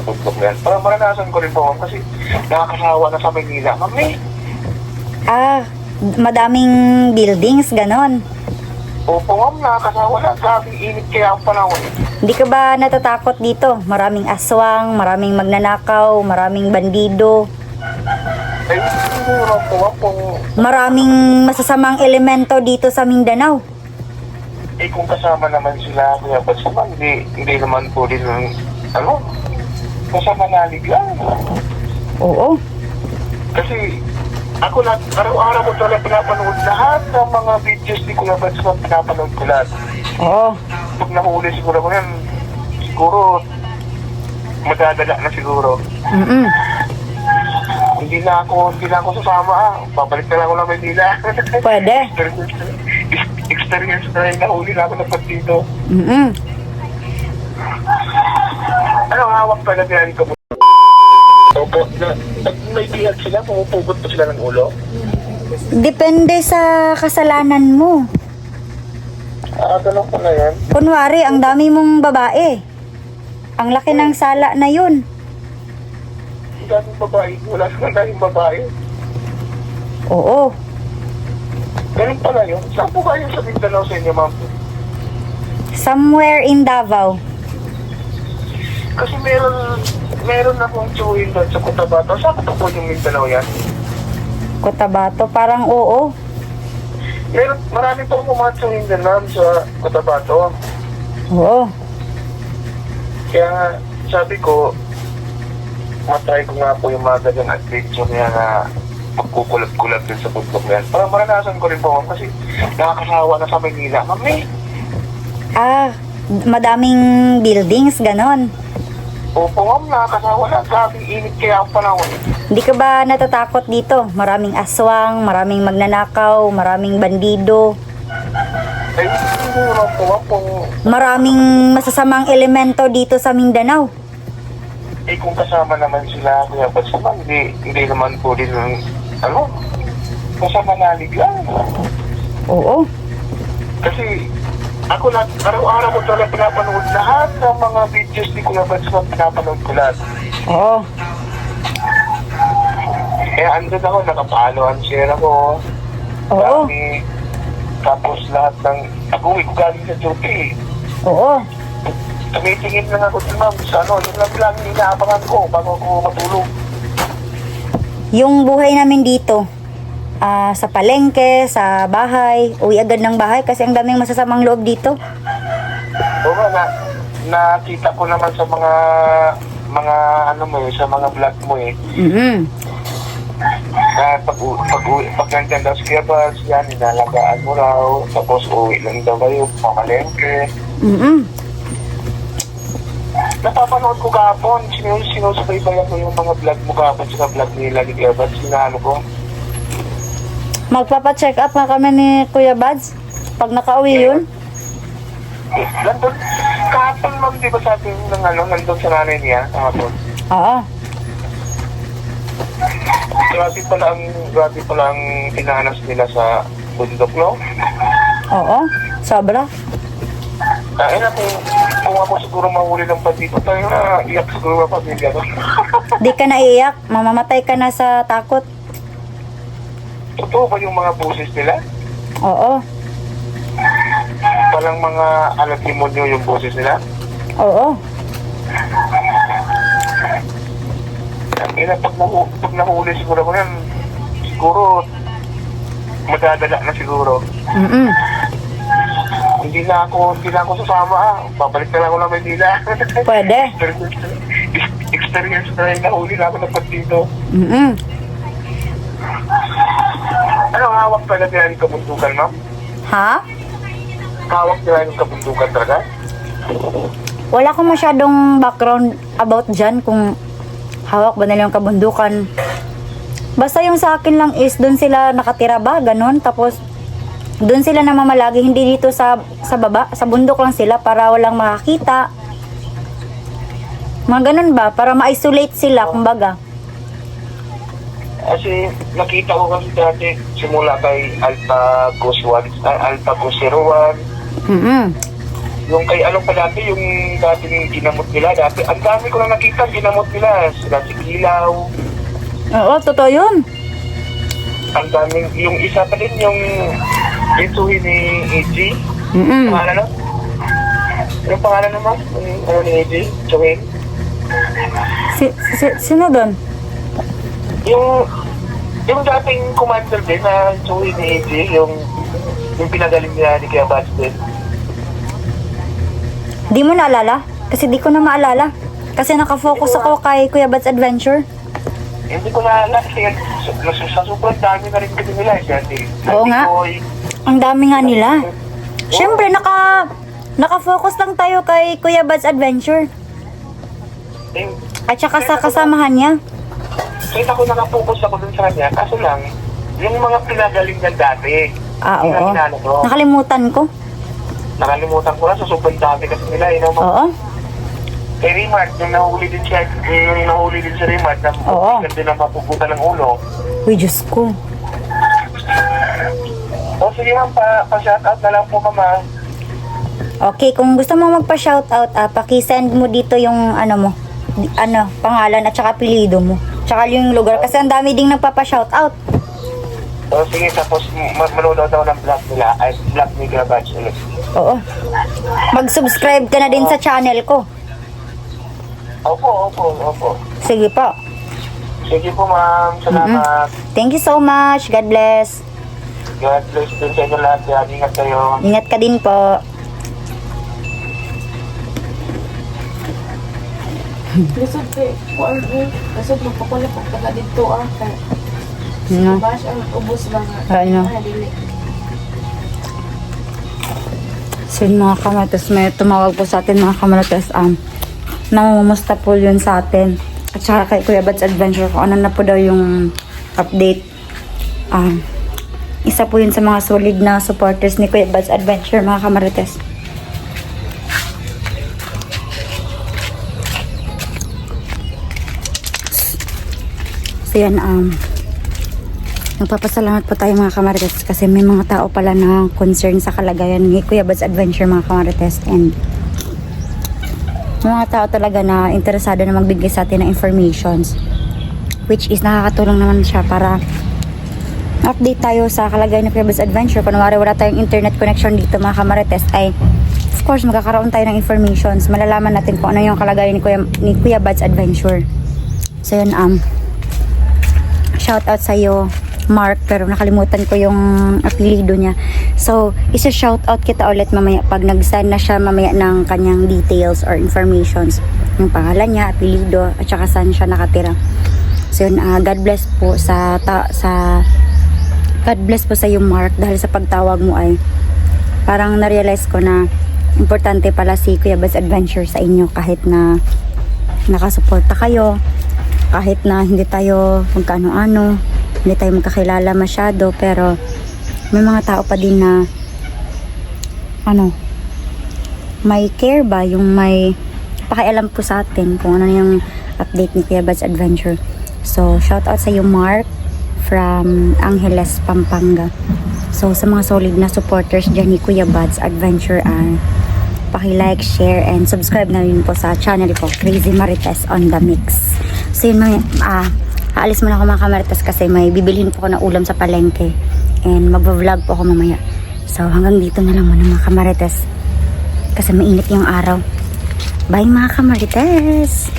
Bundok na yan. Para maranasan ko rin po, ma'am, kasi nakakasawa na sa Manila. Ma'am, Ah, madaming buildings, ganon. opo, ma'am, nakakasawa na. Grabe init kaya ang panahon. Hindi ka ba natatakot dito? Maraming aswang, maraming magnanakaw, maraming bandido, Ay, siguro po, ma'am, kung, maraming masasamang elemento dito sa Mindanao. kung kasama naman sila, kaya ba't naman, hindi naman po din, kasama nalig lang. Oo. Kasi, ako lang, araw-araw ko talaga pinapanood lahat ng mga videos ni Kuya Bats na pinapanood ko lahat. Oo. Pag nahuli siguro ko yan, siguro, madadala na siguro. Mm-mm. Hindi na ako sasama. Babalik na lang ako ng Manila. Pwede. Experience na rin, nahuli na ako ng dito. Mm-mm. Ano, hawak pa na yan ko. Opo, pag may bihag sila, pumupugot pa sila ng ulo. Depende sa kasalanan mo. Ganun ko na yan. Kunwari, ang dami mong babae. Ang laki ng sala na yun. Ang daming babae, wala naman daming babae. Oo. Ganun pala yun. Saan po kayo sa Mindanao sa inyo, ma'am? Somewhere in Davao. Kasi meron akong chewin doon sa Cotabato. Saan po yung Mindanao yan? Cotabato, parang oo. Marami po akong mga chewin doon, ma'am, sa Cotabato. Oo. Kaya sabi ko, matry ko nga po yung mga ganyan adventure niya na magkukulab-kulab din sa bundok na yan. Para maranasan ko rin po, ma'am, kasi nakakasawa na sa Manila. Ma'am, Ah, madaming buildings, ganon. opo, ma'am, nakakasawa na. Grabe init kaya ang panahon. Hindi ka ba natatakot dito? Maraming aswang, maraming magnanakaw, maraming bandido, Ay, siguro po, ma'am, kung, maraming masasamang elemento dito sa Mindanao. kung kasama naman sila, kaya ba't naman, hindi naman po din, kasama nalig lang. Oo. Kasi, ako lang, araw-araw ko talaga pinapanood lahat ng mga videos ni Kuya Bats na pinapanood ko lahat. Oo. Kaya andun ako, nakapalo ang share ako. Oo. Dami. Tapos lahat ng, pag-uwi ko galing sa duty. Oo. Tumitingin lang ako din, ma'am, sa yun lang inaabangan ko bago ako matulog. Yung buhay namin dito, sa palengke, sa bahay, uwi agad ng bahay kasi ang daming masasamang loob dito. Oo nga, nakita ko naman sa mga sa mga vlog mo eh. Mm-hmm. Pag nandiyan daw sa Kiyabas, yan, inalagaan mo raw, tapos uwi lang daw kayo, pamalengke. Mm-hmm. Napapanood ko kahapon, sinusubaybayan ko yung mga vlog mo kahapon sa vlog nila ni Kiyabas, sinano ko. Magpapa-check up nga kami ni Kuya Bads pag nakauwi yun. Nandun, kahapon ma'am, di ba sabi ng nandun sa nanay niya, kahapon? Oo. Grabe pala ang pinahanas nila sa bundok, no? Oo. Sobra. Na kung ako siguro mahuli ng pandito tayo na iyak siguro ang pamilya ko. Di ka naiiyak, mamamatay ka na sa takot. Totoo ba yung mga boses nila? Oo. Palang mga demonyo yung boses nila? Oo. Pag nahuli siguro ko yan, siguro madadala na siguro. Mm-mm. Hindi na ako sasama. Babalik na lang ako ng Manila. Pwede. Experience na rin, nahuli na ako ng dito. Mm-mm. Ano, hawak talaga nila yung kabundukan, ma'am? Ha? Hawak nila yung kabundukan talaga? Wala akong masyadong background about dyan kung hawak ba nila yung kabundukan. Basta yung sa akin lang is doon sila nakatira ba, ganun. Tapos doon sila namamalagi, hindi dito sa baba, sa bundok lang sila para walang makakita. Mga ganun ba, para ma-isolate sila, kumbaga. Kasi nakita ko kasi dati simula kay Alpha Goswan, Alpha Gosiruan. Mm-mm. Yung kay Along pa dati, yung dating ginamot nila dati. Ang dami ko na nakita, ginamot nila. Sila si Kilaw. Oo, totoo yun. Ang daming, yung isa pa din, yung ituhin ni AG. Mm-mm. Pangalan no? Yung pangalan naman? Yung ano ni AG? Chowin? Sino doon? Yung dating commander din na Chowin ni AG, yung pinagaling niya ni Kuya Bats din. Di mo naalala? Kasi di ko na maalala. Kasi nakafocus ako kay Kuya Bats Adventure. Hindi ko na alam kasi sa sobrang dami na rin kasi nila. Oo nga. Ang dami nga nila. Siyempre, naka-focus lang tayo kay Kuya Bats Adventure. At saka sa kasamahan niya. Kaya ako nakapokus ako dun sa kanya. Kaso lang, yung mga pinagaling niya dati. Ah, yung oo. hinano ko. Nakalimutan ko. Nakalimutan ko na sa sobrang dami kasi nila. Oo. Kay Rimart, yung nahuli din si Rimart na Oo. din ang mapuputan ng ulo. Uy, Diyos ko. O sige ma'am, pa-shoutout na lang po mama. Okay, kung gusto mo magpa-shoutout, paki-send mo dito yung pangalan at saka apelyido mo. Tsaka yung lugar. Kasi ang dami ding nagpapa-shoutout. O sige, tapos manood daw ng vlog nila, ay vlog ni Grabats ulit. Oo. Mag-subscribe ka na din sa channel ko. Opo. Sige po. Sige po ma'am, salamat. Thank you so much. God bless. God bless din sa inyo lahat. Yan. Ingat kayo. Ingat ka din po. Lisod kay kuan ko. Lisod magpakulat pag taga dito kay Ano? bash ang ubos ba nga. Ano? Dili. So yun, mga kamarates, may tumawag po sa atin mga kamarates. Namumusta po yun sa atin. At saka kay Kuya Bats Adventure kung ano na po daw yung update. Isa po yun sa mga solid na supporters ni Kuya Bats Adventure, mga kamarates. So yan, nagpapasalamat po tayo mga kamarites kasi may mga tao pala na concern sa kalagayan ni Kuya Bats Adventure, mga kamarites, and mga tao talaga na interesado na magbigay sa atin ng informations, which is nakakatulong naman siya para update tayo sa kalagayan ni Kuya Bats Adventure. Kung wala tayong internet connection dito mga kamarites, ay of course magkakaroon tayo ng informations, malalaman natin kung ano yung kalagayan ni Kuya Bats Adventure. So yun, shout out sa'yo Mark, pero nakalimutan ko yung apelido niya. So, isa-shout out kita ulit mamaya pag nag-send na siya mamaya ng kanyang details or informations. Yung pangalan niya, apelido, at saka saan siya nakatira. So, yun, God bless po God bless po sa iyo Mark, dahil sa pagtawag mo ay parang na-realize ko na importante pala si Kuya Bats Adventure sa inyo kahit na nakasuporta kayo, kahit na hindi tayo magkano-ano, hindi tayo magkakilala masyado, pero may mga tao pa din na may care ba, yung may pakialam po sa atin kung ano yung update ni Kuya Bats Adventure. So, shout out sa iyo Mark from Angeles, Pampanga. So, sa mga solid na supporters dyan ni Kuya Bats Adventure, paki-like, share, and subscribe na rin po sa channel ko, Crazy Marites on the Mix. So, yun, aalis muna ako mga kamarites kasi may bibilhin po ako ng ulam sa palengke and magva-vlog po ako mamaya. So hanggang dito na lang muna mga kamarites kasi mainit yung araw. Bye mga kamarites!